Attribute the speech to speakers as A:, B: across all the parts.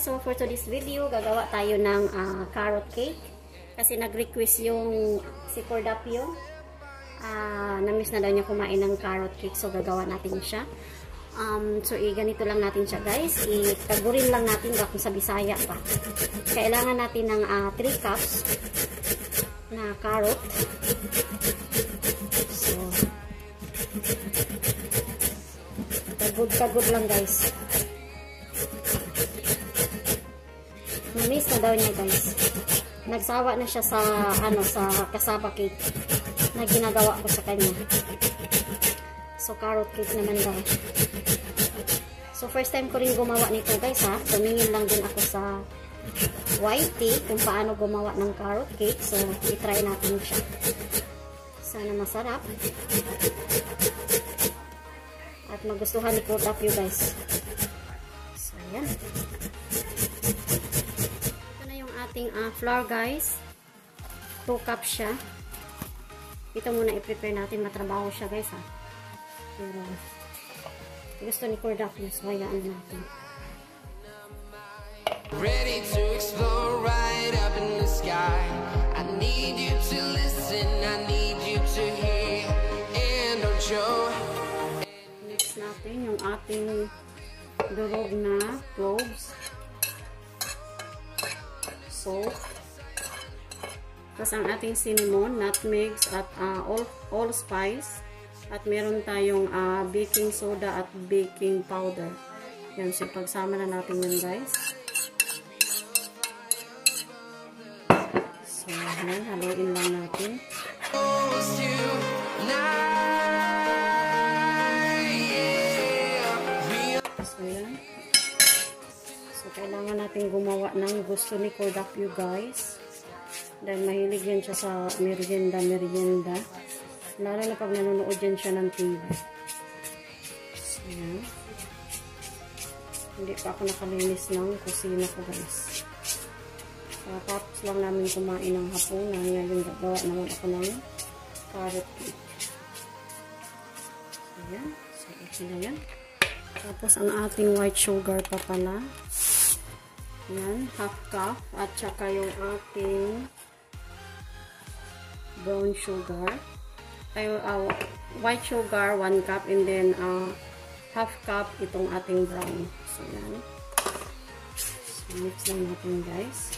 A: guys, so for today's video, gagawa tayo ng carrot cake. Kasi nag-request yung si Cordapio. Namiss na daw niya kumain ng carrot cake, so gagawa natin siya. So ganito lang natin siya guys. Itagurin lang natin kung sa Bisaya pa. Kailangan natin ng 3 cups na carrot. So kagod lang guys. Namiss na daw niya guys. Nagsawa na siya sa sa cassava cake na ginagawa ko sa kanya. So carrot cake naman daw. So first time ko rin gumawa nito guys ha. Tumingin lang din ako sa YT kung paano gumawa ng carrot cake. So i-try natin siya. Sana masarap. At magustuhan ni Cordapio guys. So yan. Ating flour guys, 2 cups siya. Ito muna i-prepare natin, matrabaho siya guys ha. Pero gusto ni Cordapio, so hayaan natin. Ready to explore right up in the sky. I need you to listen, I need you to hear and don't show. Mix natin yung ating durog na cloves. Salt. Tapos ang ating cinnamon, nutmegs at allspice. At meron tayong baking soda at baking powder. Yan, so pagsama na natin yan guys. So yan, haluin lang natin. So yan. So, kailangan natin gumawa ng gusto ni Cordapio guys. Dahil mahilig yan siya sa merienda. Lalo na pag nanonood yan siya ng TV. So, yan. Hindi pa ako nakalinis ng kusina ko guys. Tapos lang namin kumain ng hapunan. Ngayon gagawa naman ako ng carrot cake. So, yan. So, okay na yan. Tapos ang ating white sugar pa pala. Yan, half cup. At saka yung ating brown sugar. White sugar, 1 cup. And then, half cup itong ating brown. So, yan. So, mix lang natin guys.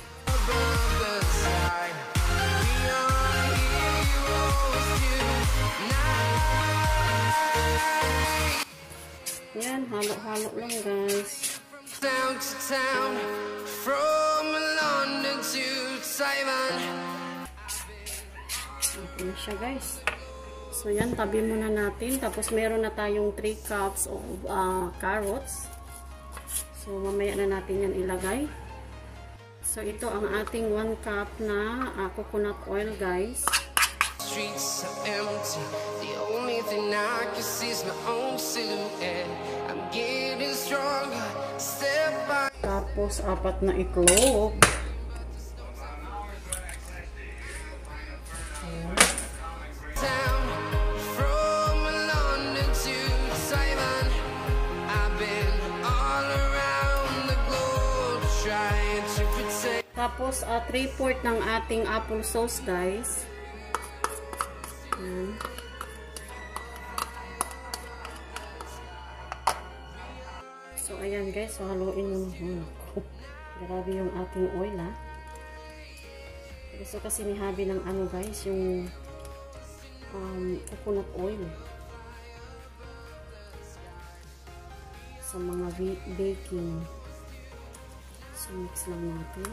A: Yan, halo-halo lang guys. Town to town, from London to Taiwan. Okay na siya guys. So yan, tabi muna natin. Tapos meron na tayong 3 cups of carrots. So mamaya na natin yan ilagay. So ito ang ating 1 cup na coconut oil guys. Streets are empty. The only thing I can see is my own silhouette. I'm getting stronger step by. Tapos 4 na iklog. From London to Taiwan. I've been all around the globe trying to protect. Tapos 3/4 ng ating apple sauce guys. So ayan guys, so haluin yung grabe yung ating oil ha. Gusto kasi ni Habi ng guys, yung coconut oil sa mga baking. So mix lang natin.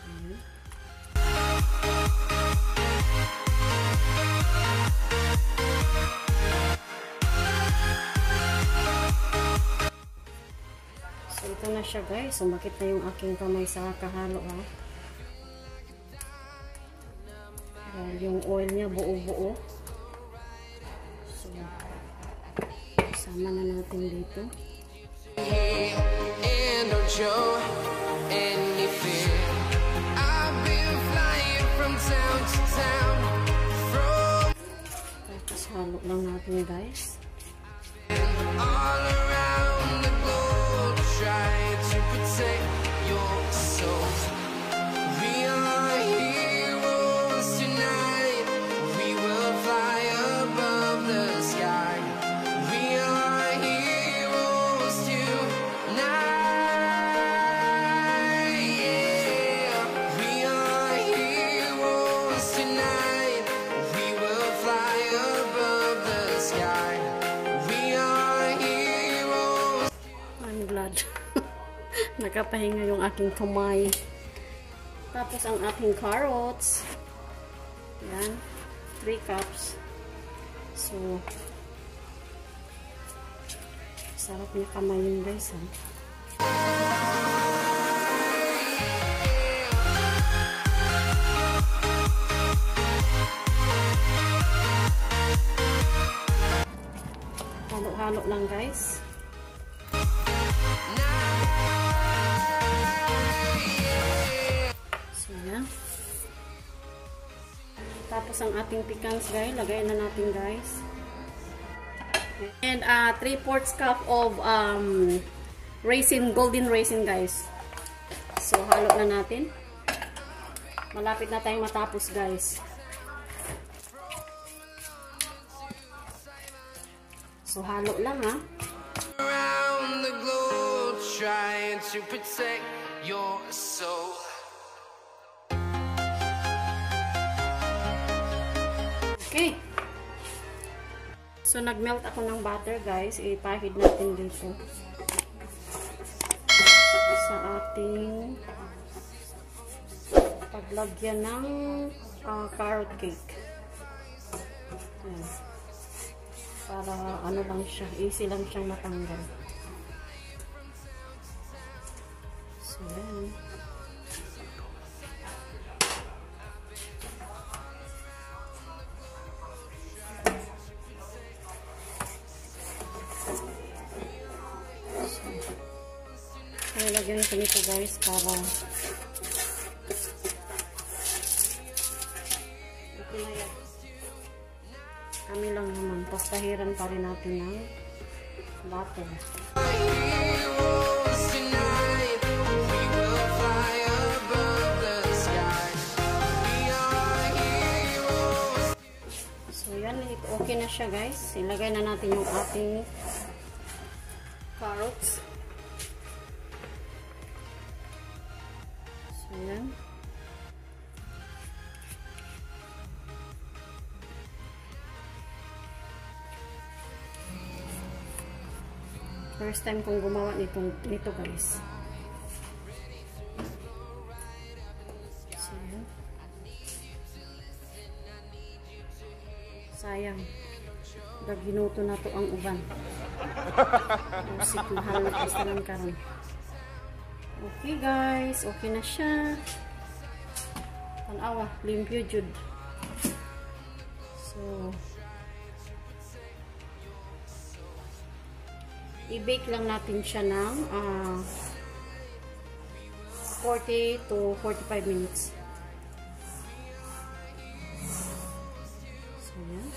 A: Ayan. Ito na siya guys. Sumakit na yung aking kamay sa kahalo ha. Yung oil niya buo-buo. So, sama na natin dito. Tapos halo lang natin guys. All around the globe. nagpapahinga yung aking kamay. Tapos ang ating carrots. Yan. 3 cups. So, sarap niya kamay yun guys, ha. Halo-halo lang guys. So, yan. Tapos ang ating pecans guys, lagay na natin guys. And 3/4 cup of raisin, golden raisin guys. So halo na natin. Malapit na tayong matapos guys. So halo lang ha. Around the globe trying to protect your soul. Okay. So, nag-melt ako ng butter, guys. Ipahid natin dito. Sa ating paglagyan ng carrot cake. Ayan. Para ano lang siya. Easy lang siyang matanggal. So, ayan. Nilagyan ko nito guys para okay na yan. Kami lang naman. Tapos tahiran pa rin natin ng butter. So yan, okay na siya guys. Ilagay na natin yung ating carrots. Ayan. First time kong gumawa nito guys. So, ayan. Sayang. Ginuto na to ang uban. Musik mahal na pasta ng karon. Okay guys, okay na siya. Tanawa, limpyo jud. So, i-bake lang natin siya ng 40 to 45 minutes. So, yan.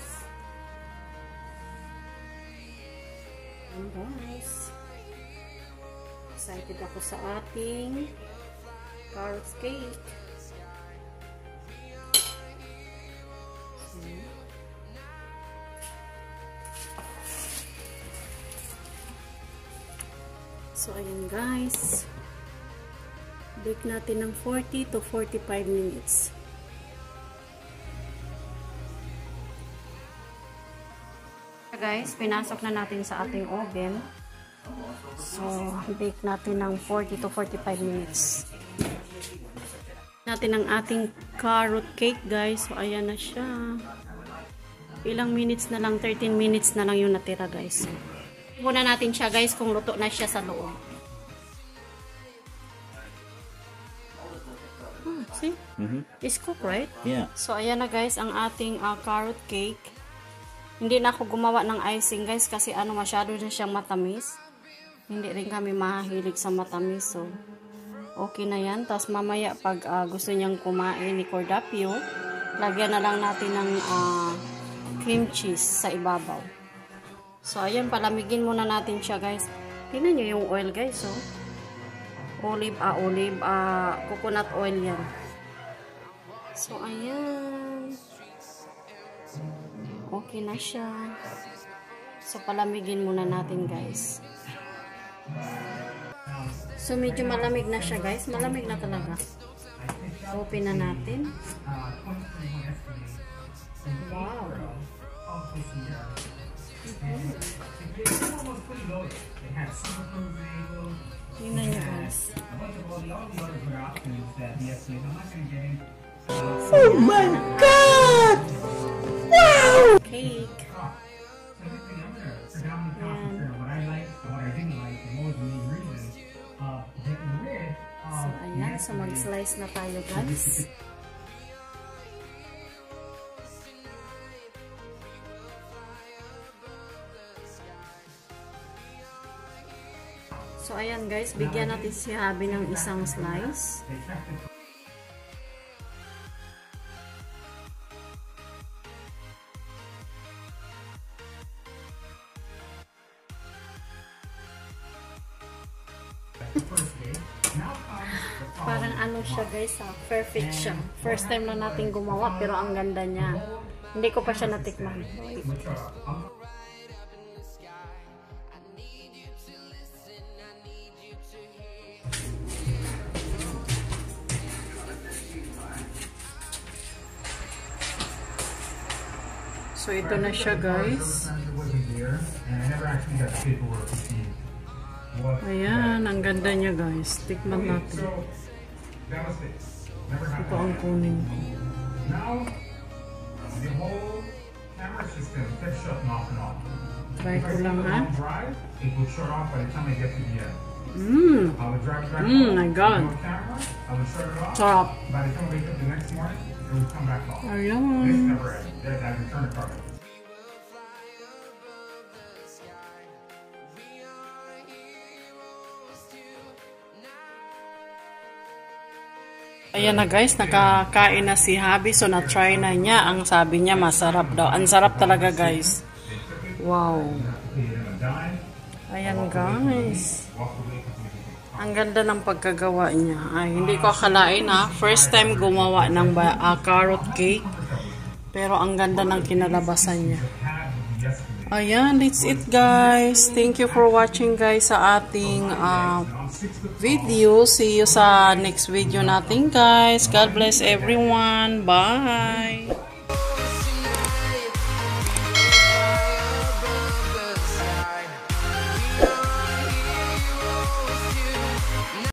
A: And guys, excited ako sa ating carrot cake. So, ayan guys. Bake natin ng 40 to 45 minutes. Guys, pinasok na natin sa ating oven. So, bake natin ng 40 to 45 minutes. Natin ang ating carrot cake, guys. So, ayan na siya. Ilang minutes na lang, 13 minutes na lang yung natira, guys. Muna natin siya, guys, kung luto na siya sa loob. See? It's cooked, right?
B: Yeah.
A: So, ayan na, guys, ang ating carrot cake. Hindi na ako gumawa ng icing, guys, kasi masyado na siyang matamis. Hindi rin kami mahilig sa matamis. So, okay na yan. Tapos mamaya pag gusto niyang kumain ni Cordapio, lagyan na lang natin ng cream cheese sa ibabaw. So, ayan, palamigin muna natin siya, guys. Tingnan nyo yung oil, guys. So, coconut oil yan. So, ayan. Okay na siya. So, palamigin muna natin, guys. So, medyo malamig na siya, guys. Malamig na talaga. Open na natin. Wow. Tingnan niyo guys.
B: Oh my God! Wow!
A: Cake. So, ayan. So, mag-slice na tayo, guys. So, ayan guys. Bigyan natin si Habi ng isang slice. Parang ano siya guys, perfect siya. First time na natin gumawa pero ang ganda niya. Hindi ko pa siya natikman. So ito na siya guys. Ayan, ang ganda niya guys. Tikman natin. Ito ang kunin ko. Try ko lang ha. My God. Sarap. Ayan. Ayan na guys, nakakain na si Habi. So na-try na niya. Ang sabi niya masarap daw. Ang sarap talaga guys. Wow. Ayan guys. Ang ganda ng pagkagawa niya. Ay, hindi ko akalain ha. First time gumawa ng carrot cake. Pero ang ganda ng kinalabasan niya. Ayan, that's it guys. Thank you for watching guys sa ating video. See you sa next video natin guys. God bless everyone. Bye!